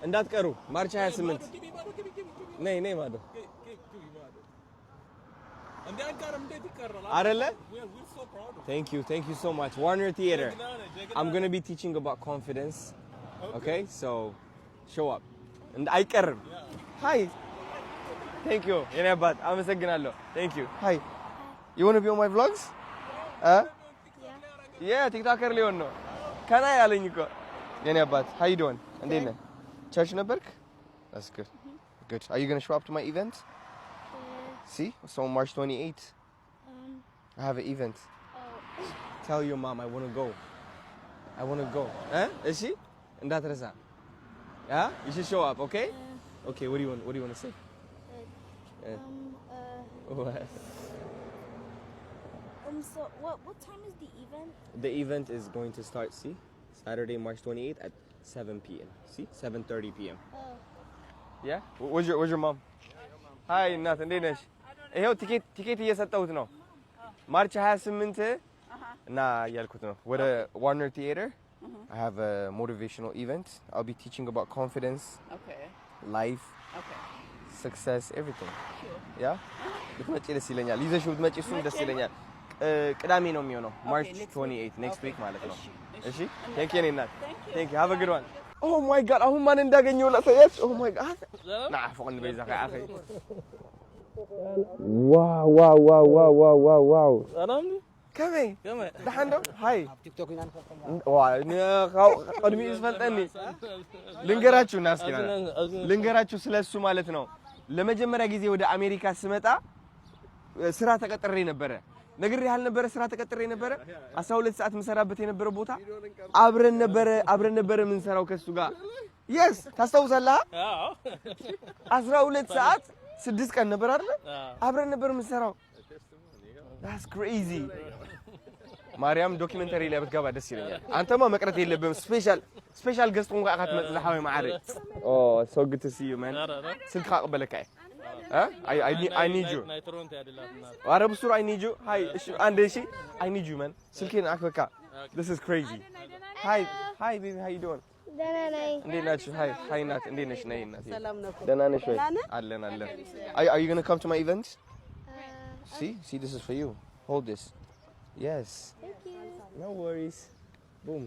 እንዳትቀሩ ማርች 28 ነይ ማዶ አይደለ? Thank you so much. Warner Theater. I'm going to be teaching about confidence. Okay? So show up. And አይቀርም. Hi. Thank you. የኔ አባት አመሰግናለሁ. Thank you. Hi. You want to be on my vlogs? Yeah, TikToker ሊሆን ነው. ከና ያለኝ እኮ የኔ አባት. How you doing? እንዴት ነህ? Church ነበርክ? That's good. Good. Are you going to show up to my event? See? So on March 28th, I have an event. Oh. Tell your mom I want to go. I want to go. Is she? እንዳትረሳ. Yeah? You should show up, okay? Okay, what do you want to say? So what time is the event? The event is going to start, see? Saturday, March 28th at 7 p.m. See? 7:30 p.m. Oh. Yeah? Where's your mom? Hi, nothing. እንዴት ነሽ? ይሄው ቲኬት እየሰጠሁት ነው። ማርች 28 እና ያልኩት ነው ወደ ዋርነር ቲያትር. I have a motivational event. I'll be teaching about confidence. Okay. Life. Okay. Success, everything. Sure. Yeah? ብትመጪ ደስ ይለኛል። ይዘሽው ብትመጪ እሱም ደስ ይለኛል። ቅዳሜ ነው የሚሆነው ማርች 28 next week ማለት ነው። እሺ? Thank you እናት. Thank you. Have a good one. Oh my god, አሁን ማን እንዳገኘው ላሳያችሁ. Oh my god. ናፍቆን በዛ ከአኺ ዋው ሰላም ከመይ ደህና ሃይ ቲክቶክ ኢና ቀድሚ ይስፈልጠኒ ልንገራችሁ ናስኪና ልንገራችሁ ስለሱ ማለት ነው። ለመጀመሪያ ጊዜ ወደ አሜሪካ ስመጣ ስራ ተቀጥሬ ነበረ። ነግሬ ያልነበረ ስራ ተቀጥሬ ነበረ። 12 ሰዓት መሰራበት የነበረ ቦታ አብረን ነበረ ምን ሰራው ከሱ ጋር yes ታስታውሳለህ? አዎ 12 ሰዓት 6 ቀን ነበር አይደል? አብረን ነበር ምን ሰራው that's crazy ማርያም ዶክመንተሪ ላይ ብትገባ ደስ ይለኛል። አንተማ መቅረት የለብም ስፔሻል ገስት እንኳን አካት መጽሐዊ ማዕረ oh so good to see you man ስልክ አቀበለከ I need you አረብ ሱራ I need you hi አንዴ እሺ I need you man ስልኬን አክበካ this is crazy hi baby how you doing እንዴት ናችሁ? ሃይ ናት እንዴት ነሽ? ነይ እናቴ ሰላም ነው። ደህና ነሽ ወይ? አለን Are you going to come to my event? See this is for you. Hold this. Yes. Thank you. No worries. Boom.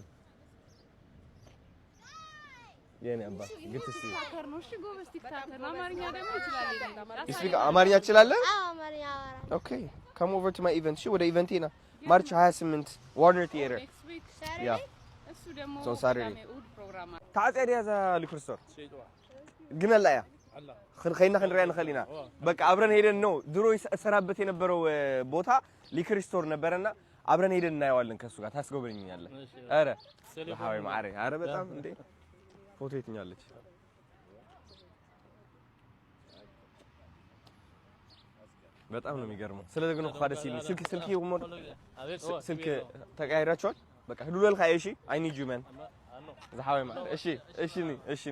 የኔ አባ good to see you. You speak አማርኛ ትችላለህ? አማርኛ አወራለሁ. Okay. Come over to my event. ወደ ኢቨንቴ ና ማርች 28 ዋርነር ቲያትር. Yeah. So Saturday. ታጽያ ያዛ ሊክርስቶር ግን አላያ ኸይና ኸንሪያን ኸሊና በቃ አብረን ሄደን ነው ድሮ ሰራበት የነበረው ቦታ ሊክርስቶር ነበርና አብረን ሄደን እናየዋለን ከሱ ጋር ታስጎበኝኛለህ። አረ ሃይ ማዕረ አረ በጣም እንዴ ፎቶ የትኛለች በጣም ነው የሚገርመው። ስለዚህ ግን ኻደስ ይል ስልክ ተቀያይራችኋል? በቃ ሁሉል ኻይሺ I need you man ዘሃዊ ማለት እሺ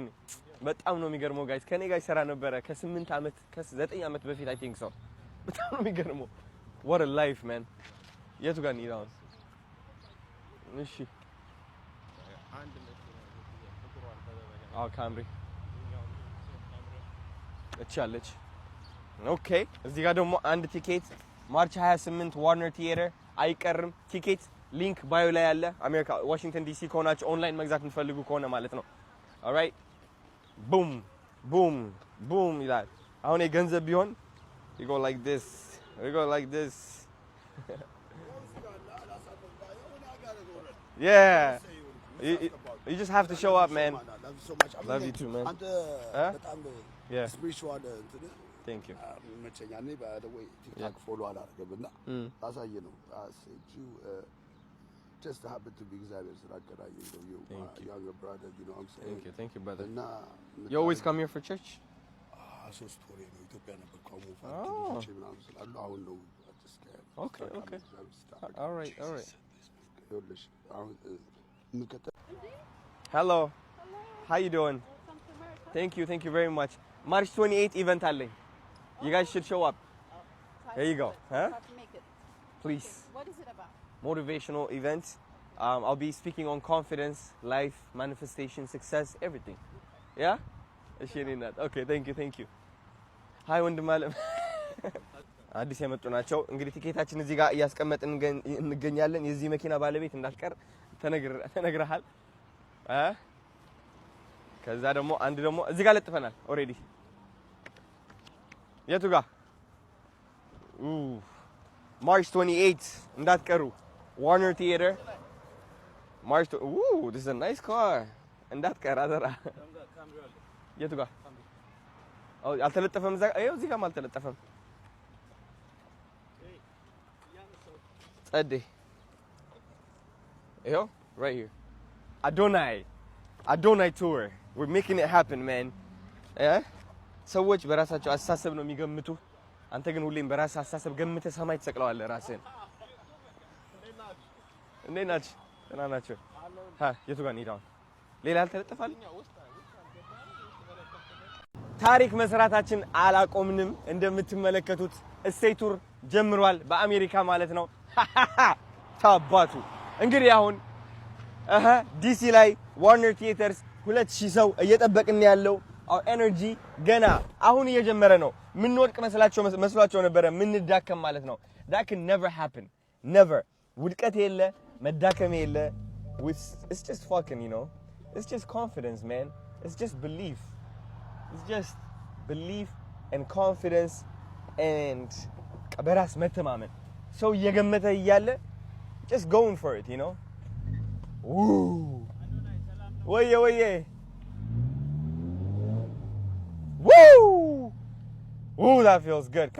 በጣም ነው የሚገርመው ጋይስ ከኔ ጋር ይሰራ ነበረ ከ8 አመት ከ9 አመት በፊት I think so በጣም ነው የሚገርመው what a life man የቱ ጋር ነው አሁን እሺ ካምሪ እቻለች ኦኬ እዚህ ጋር ደግሞ አንድ ቲኬት ማርች 28 ዋርነር ቲያትር አይቀርም ቲኬት ሊንክ ባዮ ላይ ያለ አሜሪካ ዋሽንግተን ዲሲ ከሆናችሁ ኦንላይን መግዛት የምትፈልጉ ከሆነ ማለት ነው alright boom ይላል አሁን የገንዘብ ቢሆን we go like this yeah you just have to show up man love you too man yeah spiritual thank you መቸኛኔ by the way TikTok follow አላደረገብና ታሳየ ነው just happen to be እግዚአብሔር ስላገናኘኝ ነው younger brother you know what I'm saying thank you brother you always come here for church ሶስት ወሬ ነው ኢትዮጵያ ነበር ቆሞ ፋንቲዎች ምናምን ስላሉ አሁን ነው okay all right hello how you doing thank you very much March 28 event አለኝ you guys should show up here you go please what is it about motivational event I'll be speaking on confidence life manifestation success everything yeah እሺ እኔ እናት ኦኬ ቴንክ ዩ ሃይ ወንድም አለም አዲስ የመጡ ናቸው እንግዲህ ቲኬታችን እዚህ ጋር እያስቀመጥን እንገኛለን የዚህ መኪና ባለቤት እንዳልቀር ተነግረሃል ከዛ ደግሞ አንድ ደግሞ እዚህ ጋር ለጥፈናል ኦሬዲ የቱ ጋር March 28 እንዳትቀሩ Warner Theater March this is a nice car እንዳትቀር አደራ የቱ ጋር አልተለጠፈም እዚህ ጋር አልተለጠፈም ጸዴ ይኸው right here Adonai tour we're making it happen man ሰዎች በራሳቸው አስተሳሰብ ነው የሚገምቱ አንተ ግን ሁሌም በራስህ አስተሳሰብ ገምተህ ሰማይ ተሰቅለዋለህ ራስህን እንዴት ናችሁ ደህና ናችሁ የቱ ጋር እንሂድ አሁን ሌላ አልተለጠፋል ታሪክ መስራታችን አላቆምንም እንደምትመለከቱት እስቴይ ቱር ጀምሯል በአሜሪካ ማለት ነው ታባቱ እንግዲህ አሁን ዲሲ ላይ ዋርነር ቲያትርስ 2000 ሰው እየጠበቅን ያለው our energy ገና አሁን እየጀመረ ነው ምን ወድቅ መስሏቸው ነበር ምን ዳከም ማለት ነው that can never happen never ውድቀት የለ መዳከም የለ it's just fucking you know it's just confidence man it's just belief it's just belief and confidence and በራስ መተማመን ሰው እየገመተ እያለ just going for it you know ወየ that feels good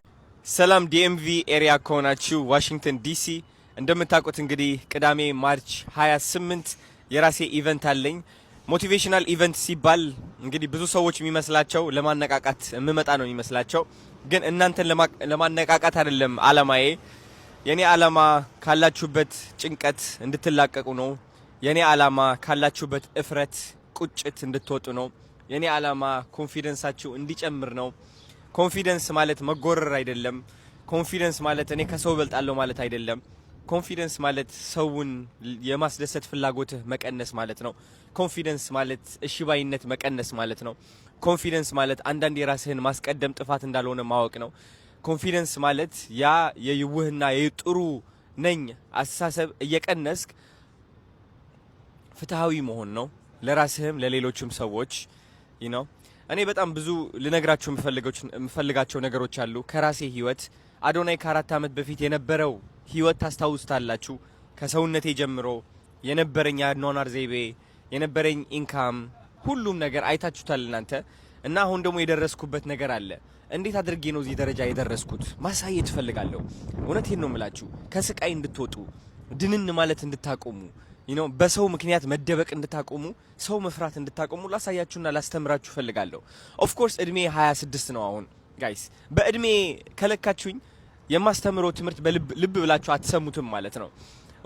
ሰላም DMV ኤሪያ ከሆናችሁ ዋሽንግተን ዲሲ እንደምታውቁት እንግዲህ ቅዳሜ ማርች 28 የራሴ ኢቨንት አለኝ ሞቲቬሽናል ኢቨንት ሲባል እንግዲህ ብዙ ሰዎች የሚመስላቸው ለማነቃቃት የምመጣ ነው የሚመስላቸው ግን እናንተን ለማነቃቃት አይደለም አላማዬ የኔ አላማ ካላችሁበት ጭንቀት እንድትላቀቁ ነው የኔ አላማ ካላችሁበት እፍረት ቁጭት እንድትወጡ ነው የኔ አላማ ኮንፊደንሳችሁ እንዲጨምር ነው ኮንፊደንስ ማለት መጎረር አይደለም ኮንፊደንስ ማለት እኔ ከሰው በልጣለሁ ማለት አይደለም ኮንፊደንስ ማለት ሰውን የማስደሰት ፍላጎትህ መቀነስ ማለት ነው ኮንፊደንስ ማለት እሺባይነት መቀነስ ማለት ነው ኮንፊደንስ ማለት አንዳንድ የራስህን ማስቀደም ጥፋት እንዳልሆነ ማወቅ ነው ኮንፊደንስ ማለት ያ የይውህና የጥሩ ነኝ አስተሳሰብ እየቀነስክ ፍትሃዊ መሆን ነው ለራስህም ለሌሎችም ሰዎች you know እኔ በጣም ብዙ ልነግራችሁ የምፈልጋቸው ነገሮች አሉ ከራሴ ህይወት አዶናይ ከ4 አመት በፊት የነበረው ህይወት ታስታውስታላችሁ ከሰውነቴ ጀምሮ የነበረኝ አኗኗር ዘይቤ የነበረኝ ኢንካም ሁሉም ነገር አይታችሁታል እናንተ እና አሁን ደግሞ የደረስኩበት ነገር አለ እንዴት አድርጌ ነው እዚህ ደረጃ የደረስኩት ማሳየት ፈልጋለሁ እውነቴን ነው የምላችሁ ከስቃይ እንድትወጡ ድንን ማለት እንድታቆሙ you know በሰው ምክንያት መደበቅ እንድታቆሙ ሰው መፍራት እንድታቆሙ ላሳያችሁና ላስተምራችሁ ፈልጋለሁ ኦፍ ኮርስ እድሜ 26 ነው አሁን ጋይስ በእድሜ ከለካችሁኝ የማስተምረው ትምህርት በልብ ብላችሁ አትሰሙትም ማለት ነው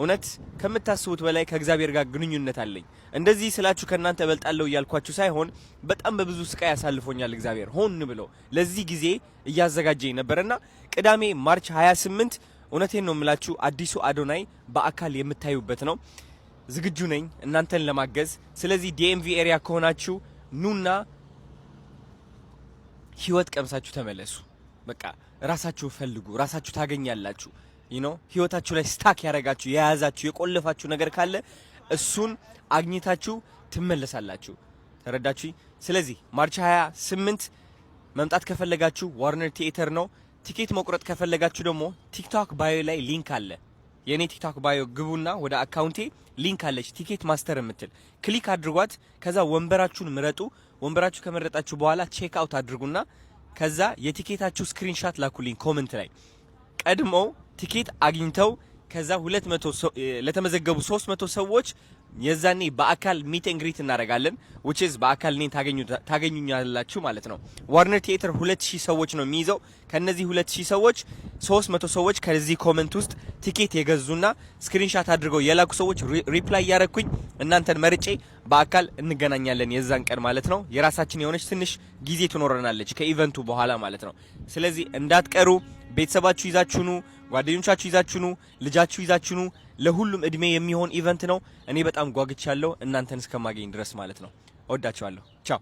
እውነት ከምታስቡት በላይ ከእግዚአብሔር ጋር ግንኙነት አለኝ እንደዚህ ስላችሁ ከናንተ በልጣለሁ እያልኳችሁ ሳይሆን በጣም በብዙ ስቃይ ያሳልፎኛል እግዚአብሔር ሆን ብሎ ለዚህ ጊዜ እያዘጋጀኝ ነበርና ቅዳሜ ማርች 28 እውነቴን ነው የምላችሁ አዲሱ አዶናይ በአካል የምታዩበት ነው ዝግጁ ነኝ እናንተን ለማገዝ ስለዚህ DMV ኤሪያ ከሆናችሁ ኑና ህይወት ቀምሳችሁ ተመለሱ በቃ ራሳችሁ ፈልጉ ራሳችሁ ታገኛላችሁ you know ህይወታችሁ ላይ ስታክ ያረጋችሁ የያዛችሁ የቆለፋችሁ ነገር ካለ እሱን አግኝታችሁ ትመለሳላችሁ ተረዳችሁ ስለዚህ ማርች 28 መምጣት ከፈለጋችሁ ዋርነር ቲያትር ነው ቲኬት መቁረጥ ከፈለጋችሁ ደግሞ ቲክቶክ ባዮ ላይ ሊንክ አለ የኔ ቲክቶክ ባዮ ግቡና ወደ አካውንቴ ሊንክ አለች ቲኬት ማስተር የምትል ክሊክ አድርጓት ከዛ ወንበራችሁን ምረጡ ወንበራችሁ ከመረጣችሁ በኋላ ቼክ አውት አድርጉና ከዛ የቲኬታችሁ ስክሪንሻት ላኩልኝ ኮሜንት ላይ ቀድመው ቲኬት አግኝተው ከዛ 200 ለተመዘገቡ 300 ሰዎች የዛኔ በአካል ሚት ኤንድ ግሪት እናደርጋለን which is በአካል እኔን ታገኙኛላችሁ ማለት ነው ዋርነር ቲያትር 2000 ሰዎች ነው የሚይዘው ከነዚህ 2000 ሰዎች 300 ሰዎች ከዚህ ኮሜንት ውስጥ ቲኬት የገዙና ስክሪንሻት አድርገው የላኩ ሰዎች ሪፕላይ ያረኩኝ እናንተን መርጬ በአካል እንገናኛለን የዛን ቀን ማለት ነው የራሳችን የሆነች ትንሽ ጊዜ ትኖረናለች ከኢቨንቱ በኋላ ማለት ነው ስለዚህ እንዳትቀሩ ቤተሰባችሁ ይዛችሁ ኑ ጓደኞቻችሁ ይዛችሁ ኑ ልጃችሁ ይዛችሁ ኑ ለሁሉም እድሜ የሚሆን ኢቨንት ነው እኔ በጣም ጓግቻለሁ እናንተን እስከማገኝ ድረስ ማለት ነው ወዳችኋለሁ ቻው